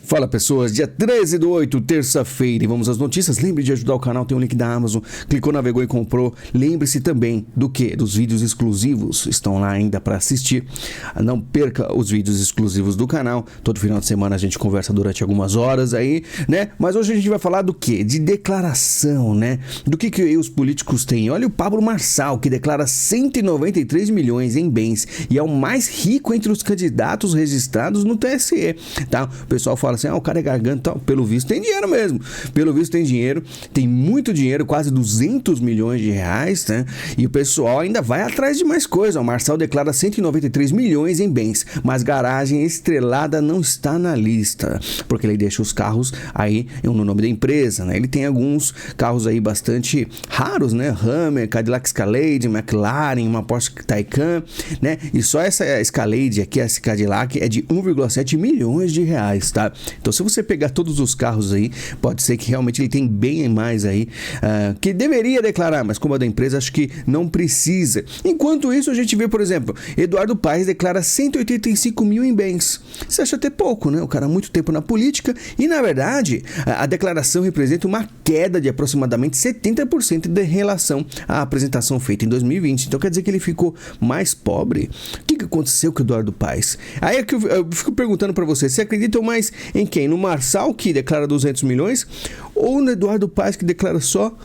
Fala pessoas, dia 13/8, terça-feira, e vamos às notícias. Lembre de ajudar o canal, tem um link da Amazon, clicou, navegou e comprou. Lembre-se também do que? Dos vídeos exclusivos, estão lá ainda para assistir. Não perca os vídeos exclusivos do canal, todo final de semana a gente conversa durante algumas horas aí, né? Mas hoje a gente vai falar do que? De declaração, né? Do que os políticos têm. Olha o Pablo Marçal, que declara 193 milhões em bens e é o mais rico entre os candidatos registrados no TSE, tá? O pessoal fala assim, o cara é garganta, pelo visto tem dinheiro mesmo, pelo visto tem dinheiro, tem muito dinheiro, quase 200 milhões de reais, né? E o pessoal ainda vai atrás de mais coisa. O Marçal declara 193 milhões em bens, mas garagem estrelada não está na lista, porque ele deixa os carros aí no nome da empresa, né? Ele tem alguns carros aí bastante raros, né? Hummer, Cadillac Escalade, McLaren, uma Porsche Taycan, né? E só essa Escalade aqui, essa Cadillac, é de 1,7 milhões de reais, tá? Então, se você pegar todos os carros aí, pode ser que realmente ele tem bem mais aí, que deveria declarar, mas como é da empresa, acho que não precisa. Enquanto isso, a gente vê, por exemplo, Eduardo Paes declara 185 mil em bens. Você acha até pouco, né? O cara há muito tempo na política e, na verdade, a declaração representa uma queda de aproximadamente 70% de relação à apresentação feita em 2020. Então, quer dizer que ele ficou mais pobre? O que aconteceu com o Eduardo Paes? Aí é que eu fico perguntando para você, você acreditam mais em quem? No Marçal, que declara 200 milhões, ou no Eduardo Paes, que declara só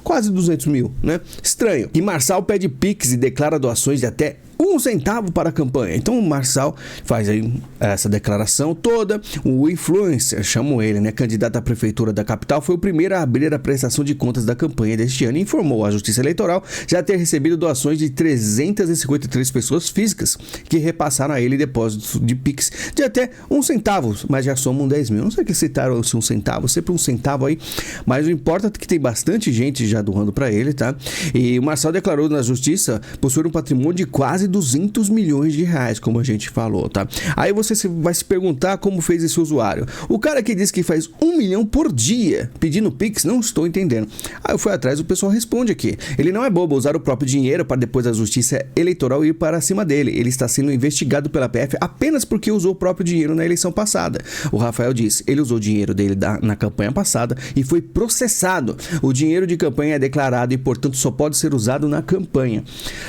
quase 200 mil, né? Estranho. E Marçal pede Pix e declara doações de até 1 centavo para a campanha. Então o Marçal faz aí essa declaração toda. O influencer, chamam ele, né, candidato à prefeitura da capital, foi o primeiro a abrir a prestação de contas da campanha deste ano e informou à Justiça Eleitoral já ter recebido doações de 353 pessoas físicas que repassaram a ele depósitos de Pix de até 1 centavo, mas já somam 10 mil. Não sei que citaram se 1 centavo, sempre 1 centavo aí, mas o importa é que tem bastante gente já doando para ele, tá? E o Marçal declarou na Justiça possuir um patrimônio de quase 200 milhões de reais, como a gente falou, tá? Aí você vai se perguntar como fez esse usuário. O cara que diz que faz 1 milhão por dia pedindo Pix, não estou entendendo. Aí eu fui atrás, o pessoal responde aqui. Ele não é bobo usar o próprio dinheiro para depois a Justiça Eleitoral ir para cima dele. Ele está sendo investigado pela PF apenas porque usou o próprio dinheiro na eleição passada. O Rafael diz, ele usou o dinheiro dele na campanha passada e foi processado. O dinheiro de campanha é declarado e, portanto, só pode ser usado na campanha,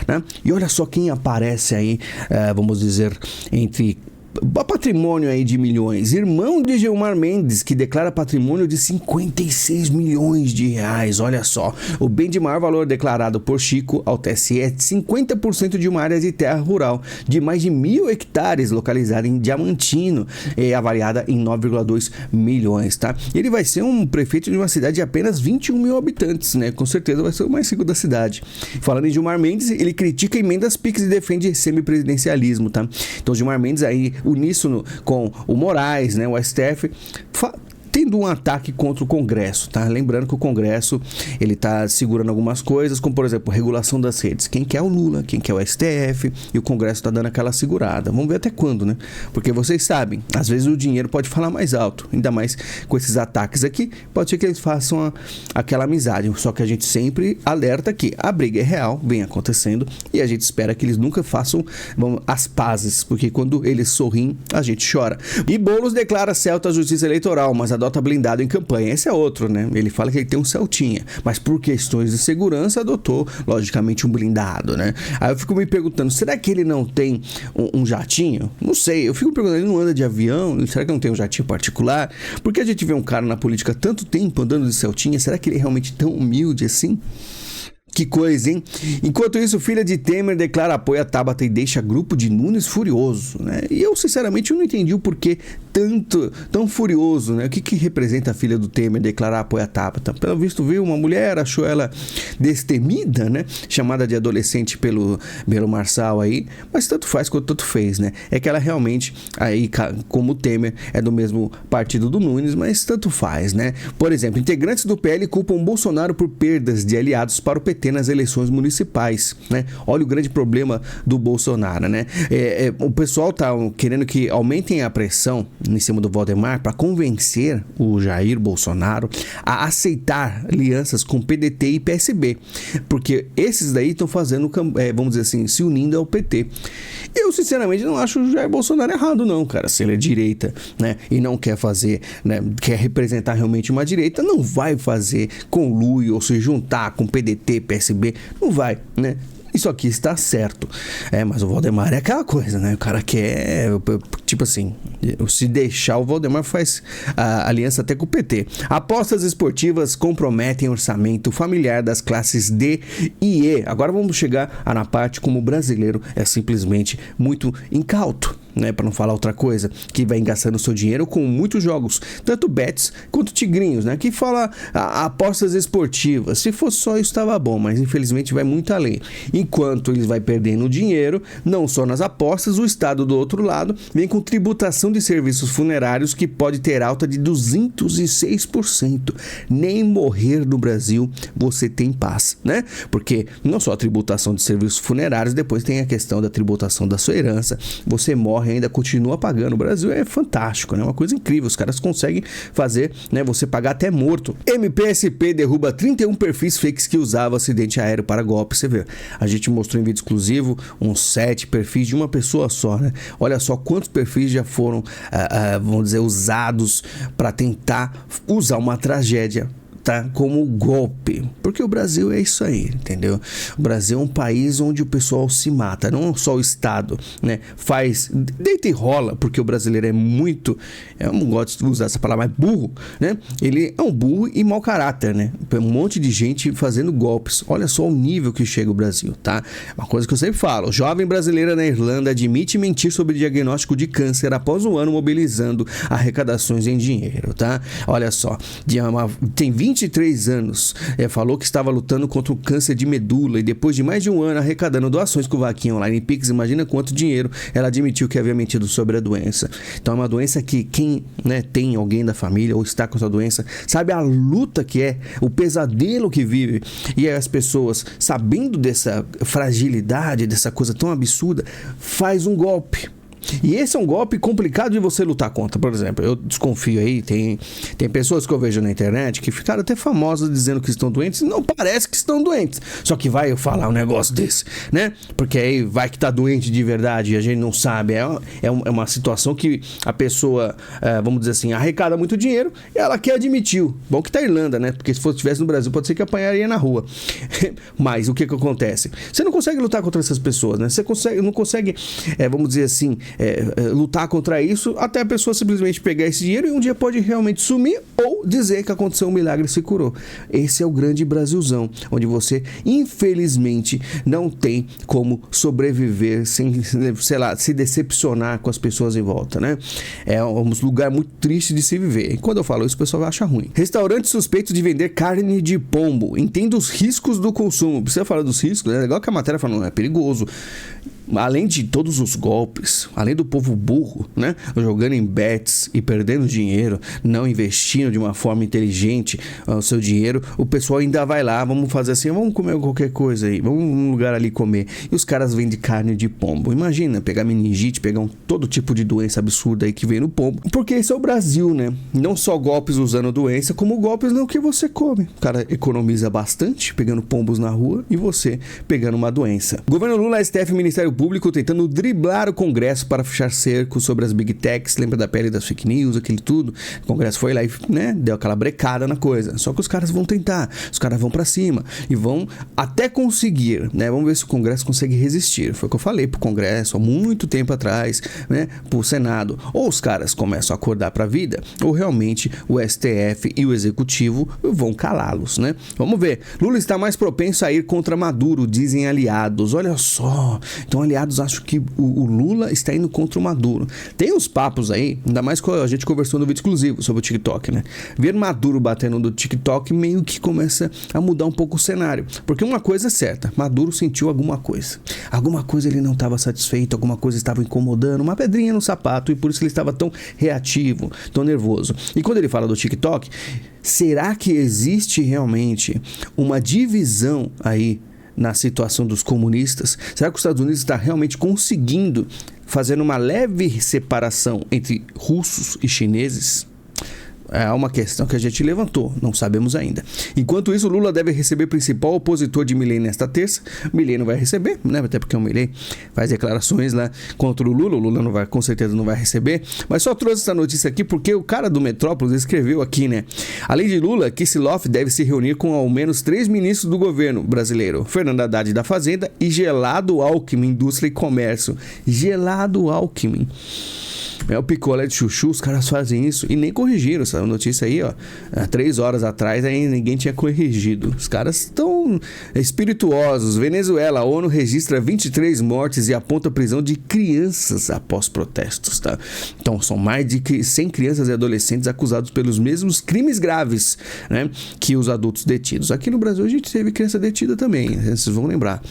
né? E olha só quem aparece aí, vamos dizer, entre patrimônio aí de milhões. Irmão de Gilmar Mendes, que declara patrimônio de 56 milhões de reais. Olha só, o bem de maior valor declarado por Chico ao TSE é 50% de uma área de terra rural de mais de 1.000 hectares localizada em Diamantino, avaliada em 9,2 milhões, tá? Ele vai ser um prefeito de uma cidade de apenas 21 mil habitantes, né? Com certeza vai ser o mais rico da cidade. Falando em Gilmar Mendes, ele critica emendas Pix e defende semipresidencialismo, tá? Então Gilmar Mendes aí uníssono com o Moraes, né, o STF, tendo um ataque contra o Congresso, tá? Lembrando que o Congresso, ele tá segurando algumas coisas, como por exemplo, regulação das redes. Quem quer o Lula, quem quer o STF, e o Congresso tá dando aquela segurada. Vamos ver até quando, né? Porque vocês sabem, às vezes o dinheiro pode falar mais alto, ainda mais com esses ataques aqui, pode ser que eles façam aquela amizade, só que a gente sempre alerta que a briga é real, vem acontecendo, e a gente espera que eles nunca façam as pazes, porque quando eles sorriem, a gente chora. E Boulos declara Celta à Justiça Eleitoral, mas adota blindado em campanha. Esse é outro, né? Ele fala que ele tem um Celtinha, mas por questões de segurança adotou, logicamente, um blindado, né? Aí eu fico me perguntando, será que ele não tem um jatinho? Não sei, eu fico me perguntando, ele não anda de avião? Será que não tem um jatinho particular? Porque a gente vê um cara na política há tanto tempo andando de Celtinha, será que ele é realmente tão humilde assim? Que coisa, hein? Enquanto isso, filha de Temer declara apoio a Tabata e deixa grupo de Nunes furioso, né? E eu, sinceramente, não entendi o porquê tão furioso, né? O que representa a filha do Temer declarar apoio a Tabata? Pelo visto, viu uma mulher, achou ela destemida, né? Chamada de adolescente pelo Marçal aí, mas tanto faz quanto tanto fez, né? É que ela realmente, aí, como o Temer, é do mesmo partido do Nunes, mas tanto faz, né? Por exemplo, integrantes do PL culpam Bolsonaro por perdas de aliados para o PT PT nas eleições municipais, né? Olha o grande problema do Bolsonaro, né? O pessoal tá querendo que aumentem a pressão em cima do Valdemar para convencer o Jair Bolsonaro a aceitar alianças com PDT e PSB, porque esses daí estão fazendo, vamos dizer assim, se unindo ao PT. Eu, sinceramente, não acho o Jair Bolsonaro errado, não, cara. Se ele é direita, né, e não quer fazer, né, quer representar realmente uma direita, não vai fazer conluio ou se juntar com PDT, PSB, não vai, né? Isso aqui está certo. Mas o Valdemar é aquela coisa, né? O cara quer, tipo assim, se deixar, o Valdemar faz a aliança até com o PT. Apostas esportivas comprometem orçamento familiar das classes D e E. Agora vamos chegar na parte como o brasileiro é simplesmente muito incauto, né, para não falar outra coisa, que vai engastando seu dinheiro com muitos jogos, tanto bets quanto tigrinhos, né, que fala apostas esportivas. Se fosse só isso estava bom, mas infelizmente vai muito além. Enquanto eles vai perdendo dinheiro, não só nas apostas, o Estado do outro lado vem com tributação de serviços funerários que pode ter alta de 206%. Nem morrer no Brasil você tem paz, né? Porque não só a tributação de serviços funerários, depois tem a questão da tributação da sua herança. Você morre ainda continua pagando. O Brasil é fantástico, né? Uma coisa incrível. Os caras conseguem fazer, né, você pagar até morto. MPSP derruba 31 perfis fakes que usavam acidente aéreo para golpe. Você vê, a gente mostrou em vídeo exclusivo uns 7 perfis de uma pessoa só, né? Olha só quantos perfis já foram, vamos dizer, usados para tentar usar uma tragédia, tá, como golpe, porque o Brasil é isso aí, entendeu? O Brasil é um país onde o pessoal se mata, não só o Estado, né, faz, deita e rola, porque o brasileiro é muito, eu não gosto de usar essa palavra, mas burro, né? Ele é um burro e mau caráter, né? Um monte de gente fazendo golpes. Olha só o nível que chega o Brasil, tá? Uma coisa que eu sempre falo, jovem brasileira na Irlanda admite mentir sobre diagnóstico de câncer após um ano mobilizando arrecadações em dinheiro, tá? Olha só, tem 23 anos, falou que estava lutando contra o câncer de medula e depois de mais de um ano arrecadando doações com vaquinha online em Pix, imagina quanto dinheiro ela admitiu que havia mentido sobre a doença. Então é uma doença que quem, né, tem alguém da família ou está com essa doença, sabe a luta que é, o pesadelo que vive, e as pessoas, sabendo dessa fragilidade, dessa coisa tão absurda, faz um golpe. E esse é um golpe complicado de você lutar contra. Por exemplo, eu desconfio aí, tem pessoas que eu vejo na internet que ficaram até famosas dizendo que estão doentes, não parece que estão doentes, só que vai eu falar um negócio desse, né? Porque aí vai que tá doente de verdade e a gente não sabe. É uma situação que a pessoa, vamos dizer assim, arrecada muito dinheiro e ela quer admitiu. Bom que tá Irlanda, né? Porque se estivesse no Brasil pode ser que apanharia na rua. Mas o que acontece? Você não consegue lutar contra essas pessoas, né? Você não consegue, vamos dizer assim, lutar contra isso, até a pessoa simplesmente pegar esse dinheiro e um dia pode realmente sumir ou dizer que aconteceu um milagre e se curou. Esse é o grande Brasilzão, onde você infelizmente não tem como sobreviver sem, sei lá, se decepcionar com as pessoas em volta, né? É um lugar muito triste de se viver. E quando eu falo isso, o pessoal acha ruim. Restaurante suspeito de vender carne de pombo. Entenda os riscos do consumo. Precisa falar dos riscos, é legal que a matéria fala, não, é perigoso. Além de todos os golpes, além do povo burro, né, jogando em bets e perdendo dinheiro, não investindo de uma forma inteligente o seu dinheiro, o pessoal ainda vai lá, vamos fazer assim, vamos comer qualquer coisa aí, vamos num lugar ali comer. E os caras vendem carne de pombo. Imagina, pegar meningite, pegar todo tipo de doença absurda aí que vem no pombo. Porque esse é o Brasil, né? Não só golpes usando doença, como golpes no que você come. O cara economiza bastante pegando pombos na rua e você pegando uma doença. Governo Lula, STF e Ministério Público tentando driblar o Congresso para fechar cerco sobre as Big Techs. Lembra da pele das fake news, aquele tudo? O Congresso foi lá e, né, deu aquela brecada na coisa. Só que os caras vão tentar, os caras vão para cima e vão até conseguir, né? Vamos ver se o Congresso consegue resistir. Foi o que eu falei pro Congresso há muito tempo atrás, né? Pro Senado. Ou os caras começam a acordar pra vida, ou realmente o STF e o Executivo vão calá-los, né? Vamos ver. Lula está mais propenso a ir contra Maduro, dizem aliados. Olha só. Então aliados acham que o Lula está indo contra o Maduro. Tem uns papos aí, ainda mais que a gente conversou no vídeo exclusivo sobre o TikTok, né? Ver Maduro batendo no TikTok meio que começa a mudar um pouco o cenário. Porque uma coisa é certa, Maduro sentiu alguma coisa. Alguma coisa ele não estava satisfeito, alguma coisa estava incomodando, uma pedrinha no sapato, e por isso ele estava tão reativo, tão nervoso. E quando ele fala do TikTok, será que existe realmente uma divisão aí na situação dos comunistas? Será que os Estados Unidos está realmente conseguindo fazer uma leve separação entre russos e chineses? É uma questão que a gente levantou, não sabemos ainda. Enquanto isso, Lula deve receber o principal opositor de Milei nesta terça. Milei não vai receber, né? Até porque o Milei faz declarações lá contra o Lula não vai, com certeza não vai receber. Mas só trouxe essa notícia aqui porque o cara do Metrópolis escreveu aqui, né? Além de Lula, Kicillof deve se reunir com ao menos 3 ministros do governo brasileiro: Fernando Haddad da Fazenda e Gelado Alckmin, Indústria e Comércio. Gelado Alckmin. É o picolé de chuchu, os caras fazem isso e nem corrigiram essa notícia aí, ó. Há 3 horas atrás aí ninguém tinha corrigido. Os caras estão espirituosos. Venezuela, a ONU registra 23 mortes e aponta a prisão de crianças após protestos, tá? Então são mais de 100 crianças e adolescentes acusados pelos mesmos crimes graves, né, que os adultos detidos. Aqui no Brasil a gente teve criança detida também, vocês vão lembrar.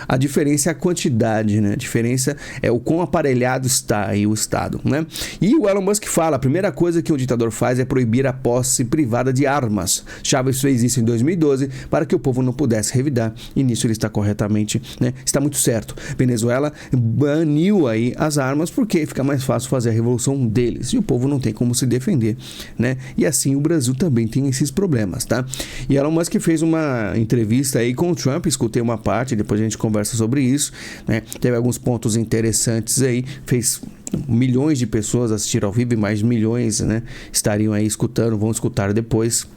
A diferença é a quantidade, né? A diferença é o quão aparelhado está aí o Estado, né? E o Elon Musk fala, a primeira coisa que um ditador faz é proibir a posse privada de armas. Chávez fez isso em 2012 para que o povo não pudesse revidar, e nisso ele está corretamente, né? Está muito certo. Venezuela baniu aí as armas porque fica mais fácil fazer a revolução deles e o povo não tem como se defender, né? E assim o Brasil também tem esses problemas, tá? E Elon Musk fez uma entrevista aí com o Trump, escutei uma parte, depois a gente conversa sobre isso, né? Teve alguns pontos interessantes aí, fez milhões de pessoas assistir ao vivo e mais milhões, né, estariam aí escutando, vão escutar depois.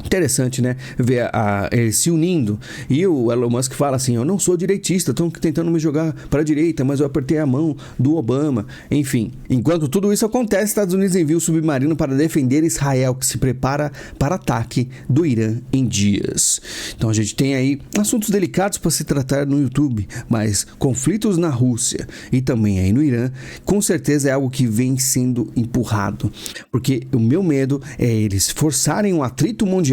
Interessante, né? Ver eles se unindo. E o Elon Musk fala assim: eu não sou direitista, estão tentando me jogar para a direita, mas eu apertei a mão do Obama. Enfim, enquanto tudo isso acontece, Estados Unidos envia o submarino para defender Israel, que se prepara para ataque do Irã em dias. Então a gente tem aí assuntos delicados para se tratar no YouTube, mas conflitos na Rússia e também aí no Irã, com certeza é algo que vem sendo empurrado. Porque o meu medo é eles forçarem um atrito mundial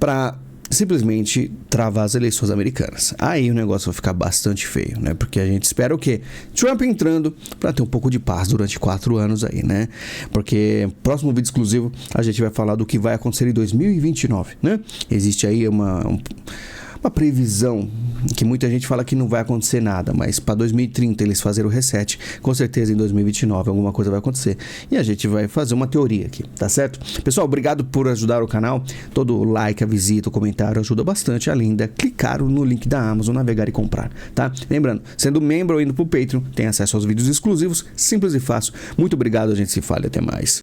para simplesmente travar as eleições americanas. Aí o negócio vai ficar bastante feio, né? Porque a gente espera o quê? Trump entrando para ter um pouco de paz durante 4 anos aí, né? Porque próximo vídeo exclusivo a gente vai falar do que vai acontecer em 2029, né? Existe aí uma previsão que muita gente fala que não vai acontecer nada, mas para 2030 eles fazerem o reset, com certeza em 2029 alguma coisa vai acontecer. E a gente vai fazer uma teoria aqui, tá certo? Pessoal, obrigado por ajudar o canal. Todo like, a visita, o comentário ajuda bastante, além de clicar no link da Amazon, navegar e comprar, tá? Lembrando, sendo membro ou indo pro Patreon, tem acesso aos vídeos exclusivos, simples e fácil. Muito obrigado, a gente se fala e até mais.